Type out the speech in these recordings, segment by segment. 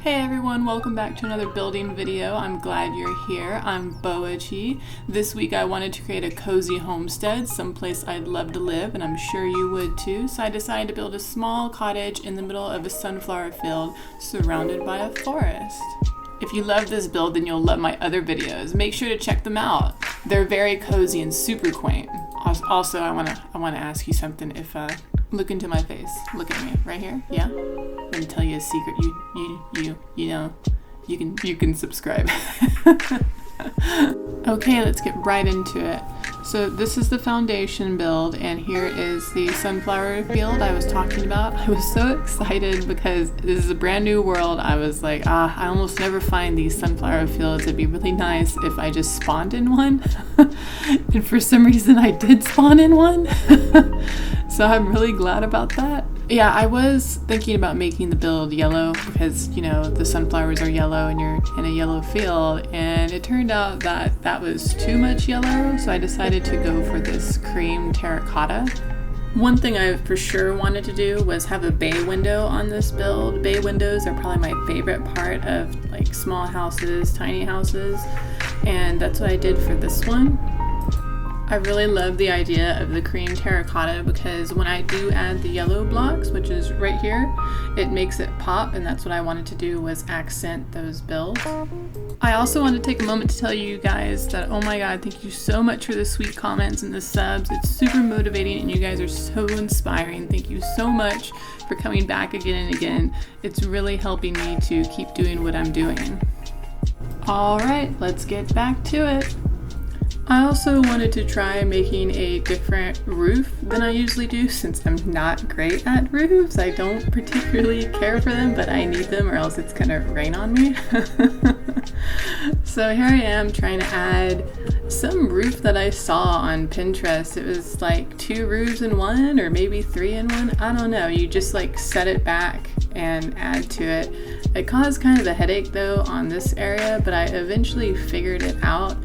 Hey everyone, welcome back to another building video. I'm glad you're here. I'm Boachii. This week I wanted to create a cozy homestead, someplace I'd love to live, and I'm sure you would too. So I decided to build a small cottage in the middle of a sunflower field surrounded by a forest. If you love this build, then you'll love my other videos. Make sure to check them out. They're very cozy and super quaint. Also, I wanna ask you something. If look into my face. Look at me right here. Yeah. Let me tell you a secret. You know, you can subscribe. Okay, let's get right into it. So this is the foundation build, and here is the sunflower field I was talking about. I was so excited because this is a brand new world. I was like, I almost never find these sunflower fields. It'd be really nice if I just spawned in one. And for some reason I did spawn in one. So I'm really glad about that. Yeah, I was thinking about making the build yellow because, you know, the sunflowers are yellow and you're in a yellow field, and it turned out that that was too much yellow, so I decided to go for this cream terracotta. One thing I for sure wanted to do was have a bay window on this build. Bay windows are probably my favorite part of like small houses, tiny houses, and that's what I did for this one. I really love the idea of the cream terracotta because when I do add the yellow blocks, which is right here, it makes it pop, and that's what I wanted to do, was accent those builds. I also want to take a moment to tell you guys that, oh my god, thank you so much for the sweet comments and the subs. It's super motivating and you guys are so inspiring. Thank you so much for coming back again and again. It's really helping me to keep doing what I'm doing. Alright, let's get back to it. I also wanted to try making a different roof than I usually do since I'm not great at roofs. I don't particularly care for them, but I need them or else it's gonna rain on me. So here I am trying to add some roof that I saw on Pinterest. It was like 2 roofs in one or maybe 3 in one. I don't know. You just like set it back and add to it. It caused kind of a headache though on this area, but I eventually figured it out.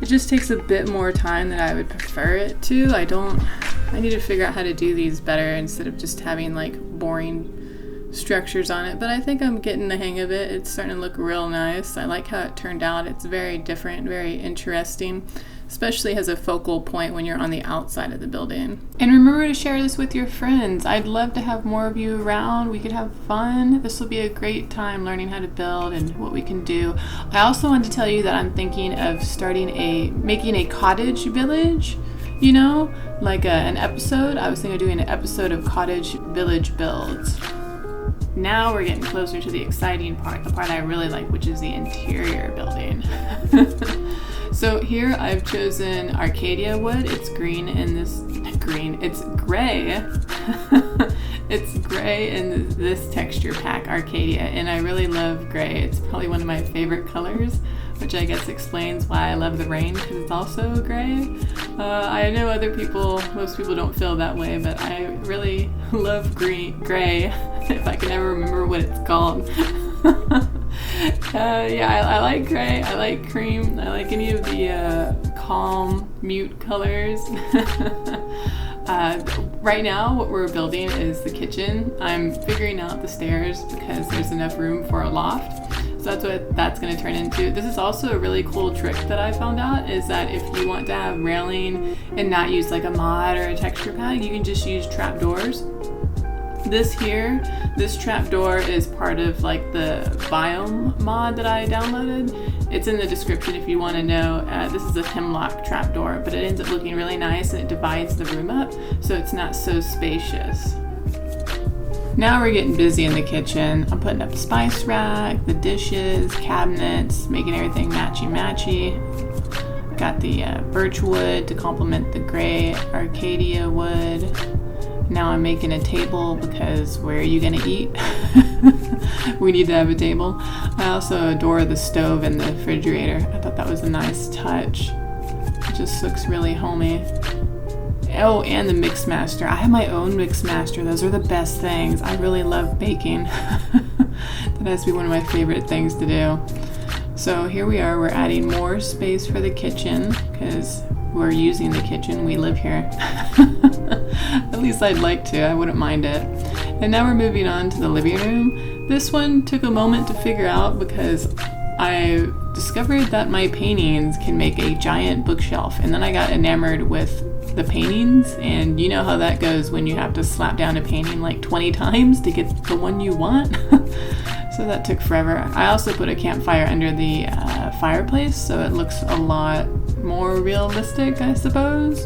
It just takes a bit more time than I would prefer it to. I need to figure out how to do these better instead of just having like boring structures on it. But I think I'm getting the hang of it. It's starting to look real nice. I like how it turned out. It's very different, very interesting, especially as a focal point when you're on the outside of the building. And remember to share this with your friends. I'd love to have more of you around. We could have fun. This will be a great time learning how to build and what we can do. I also want to tell you that I'm thinking of making a cottage village, you know, like an episode. I was thinking of doing an episode of cottage village builds. Now we're getting closer to the exciting part, the part I really like, which is the interior building. So here I've chosen Arcadia wood. It's green in this, it's gray. It's gray in this texture pack, Arcadia, and I really love gray. It's probably one of my favorite colors, which I guess explains why I love the rain, because it's also gray. I know most people don't feel that way, but I really love gray, if I can ever remember what it's called. Yeah, I like gray, I like cream, I like any of the calm, mute colors. Right now what we're building is the kitchen. I'm figuring out the stairs because there's enough room for a loft. So that's what that's going to turn into. This is also a really cool trick that I found out, is that if you want to have railing and not use like a mod or a texture pack, you can just use trapdoors. This trapdoor is part of like the biome mod that I downloaded. It's in the description if you want to know. This is a hemlock trapdoor, but it ends up looking really nice and it divides the room up so it's not so spacious. Now we're getting busy in the kitchen. I'm putting up the spice rack, the dishes, cabinets, making everything matchy-matchy. Got the birch wood to complement the gray Arcadia wood. Now I'm making a table because where are you gonna eat? We need to have a table. I also adore the stove and the refrigerator. I thought that was a nice touch. It just looks really homey. Oh, and the Mixmaster. I have my own Mixmaster. Those are the best things. I really love baking. That has to be one of my favorite things to do. So here we are. We're adding more space for the kitchen because we're using the kitchen. We live here. At least I'd like to. I wouldn't mind it. And now we're moving on to the living room. This one took a moment to figure out because I discovered that my paintings can make a giant bookshelf, and then I got enamored with the paintings, and you know how that goes when you have to slap down a painting like 20 times to get the one you want. So that took forever. I also put a campfire under the fireplace, so it looks a lot more realistic, I suppose.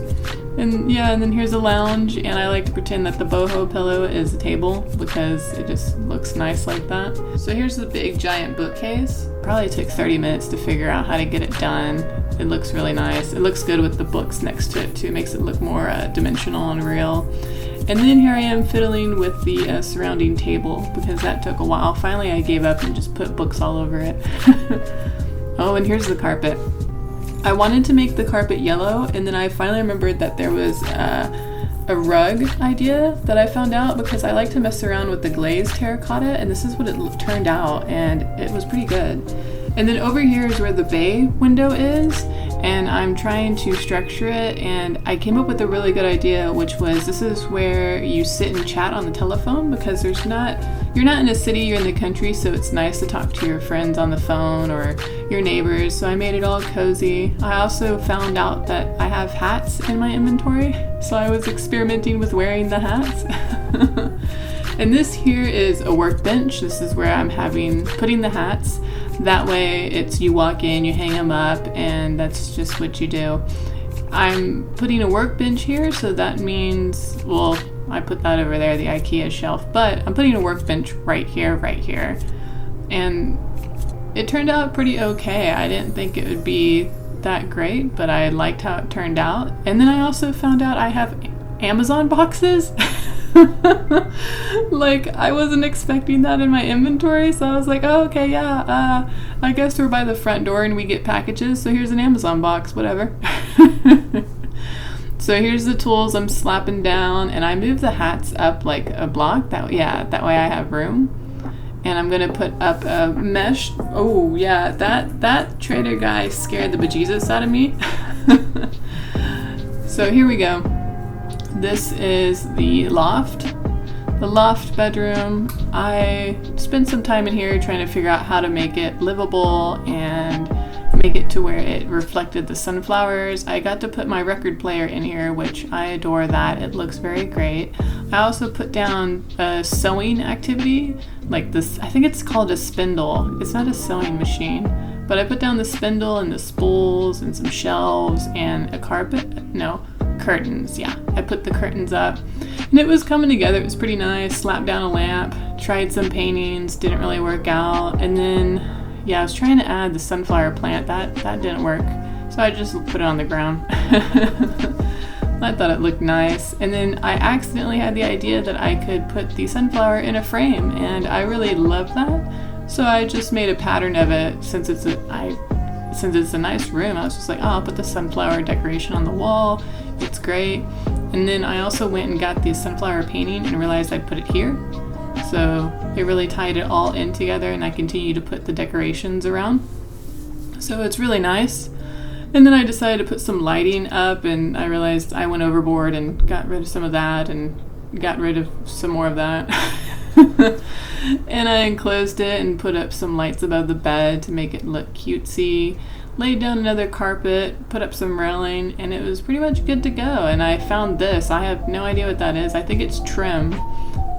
And yeah, and then here's a lounge, and I like to pretend that the boho pillow is a table because it just looks nice like that. So here's the big giant bookcase. Probably took 30 minutes to figure out how to get it done. It looks really nice. It looks good with the books next to it too. It makes it look more dimensional and real. And then here I am fiddling with the surrounding table because that took a while. Finally I gave up and just put books all over it. Oh, and here's the carpet. I wanted to make the carpet yellow, and then I finally remembered that there was a rug idea that I found out because I like to mess around with the glazed terracotta, and this is what it turned out, and it was pretty good. And then over here is where the bay window is, and I'm trying to structure it, and I came up with a really good idea, which was this is where you sit and chat on the telephone because you're not in a city, you're in the country, so it's nice to talk to your friends on the phone or your neighbors, so I made it all cozy. I also found out that I have hats in my inventory, so I was experimenting with wearing the hats. And this here is a workbench. This is where I'm putting the hats. That way it's you walk in, you hang them up, and that's just what you do. I'm putting a workbench here, so that means, well, I put that over there, the IKEA shelf, but I'm putting a workbench right here. And it turned out pretty okay. I didn't think it would be that great, but I liked how it turned out. And then I also found out I have Amazon boxes. Like, I wasn't expecting that in my inventory, so I was like, oh, okay, yeah, I guess we're by the front door and we get packages, so here's an Amazon box, whatever. So here's the tools I'm slapping down, and I move the hats up like a block, that way I have room. And I'm gonna put up a mesh. Oh yeah, that trader guy scared the bejesus out of me. So here we go. This is the loft bedroom. I spent some time in here trying to figure out how to make it livable and make it to where it reflected the sunflowers. I got to put my record player in here, which I adore that. It looks very great. I also put down a sewing activity, like this, I think it's called a spindle. It's not a sewing machine, but I put down the spindle and the spools and some shelves and a curtains. Yeah, I put the curtains up and it was coming together. It was pretty nice. Slapped down a lamp, tried some paintings, didn't really work out. And then, yeah, I was trying to add the sunflower plant. That didn't work. So I just put it on the ground. I thought it looked nice. And then I accidentally had the idea that I could put the sunflower in a frame, and I really love that. So I just made a pattern of it. Since it's a nice room, I was just like, oh, I'll put the sunflower decoration on the wall. It's great. And then I also went and got the sunflower painting and realized I'd put it here. So it really tied it all in together, and I continue to put the decorations around. So it's really nice. And then I decided to put some lighting up, and I realized I went overboard and got rid of some of that and got rid of some more of that. And I enclosed it and put up some lights above the bed to make it look cutesy. Laid down another carpet, put up some railing, and it was pretty much good to go. And I found this. I have no idea what that is. I think it's trim,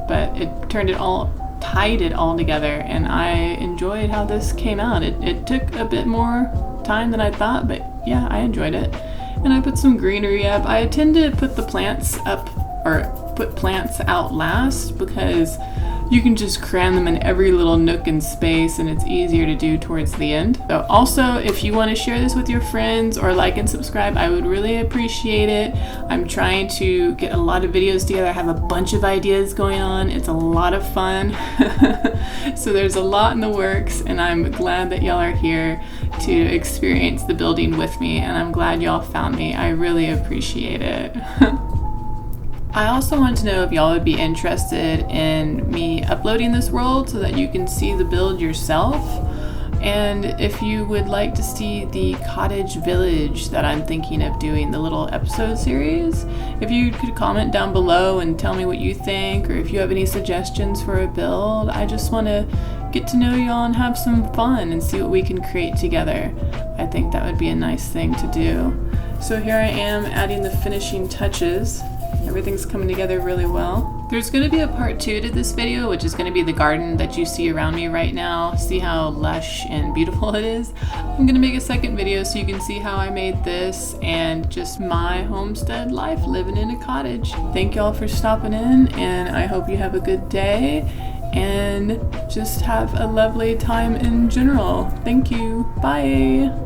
but it tied it all together, and I enjoyed how this came out. It took a bit more time than I thought, but yeah, I enjoyed it. And I put some greenery up. I tend to put the plants up, or put plants out last, because you can just cram them in every little nook and space, and it's easier to do towards the end. So also, if you want to share this with your friends or like and subscribe, I would really appreciate it. I'm trying to get a lot of videos together. I have a bunch of ideas going on. It's a lot of fun. So there's a lot in the works, and I'm glad that y'all are here to experience the building with me, and I'm glad y'all found me. I really appreciate it. I also want to know if y'all would be interested in me uploading this world so that you can see the build yourself. And if you would like to see the cottage village that I'm thinking of doing, the little episode series, if you could comment down below and tell me what you think, or if you have any suggestions for a build. I just want to get to know y'all and have some fun and see what we can create together. I think that would be a nice thing to do. So here I am adding the finishing touches. Everything's coming together really well. There's going to be a part 2 to this video, which is going to be the garden that you see around me right now. See how lush and beautiful it is? I'm going to make a second video so you can see how I made this and just my homestead life living in a cottage. Thank y'all for stopping in, and I hope you have a good day and just have a lovely time in general. Thank you. Bye.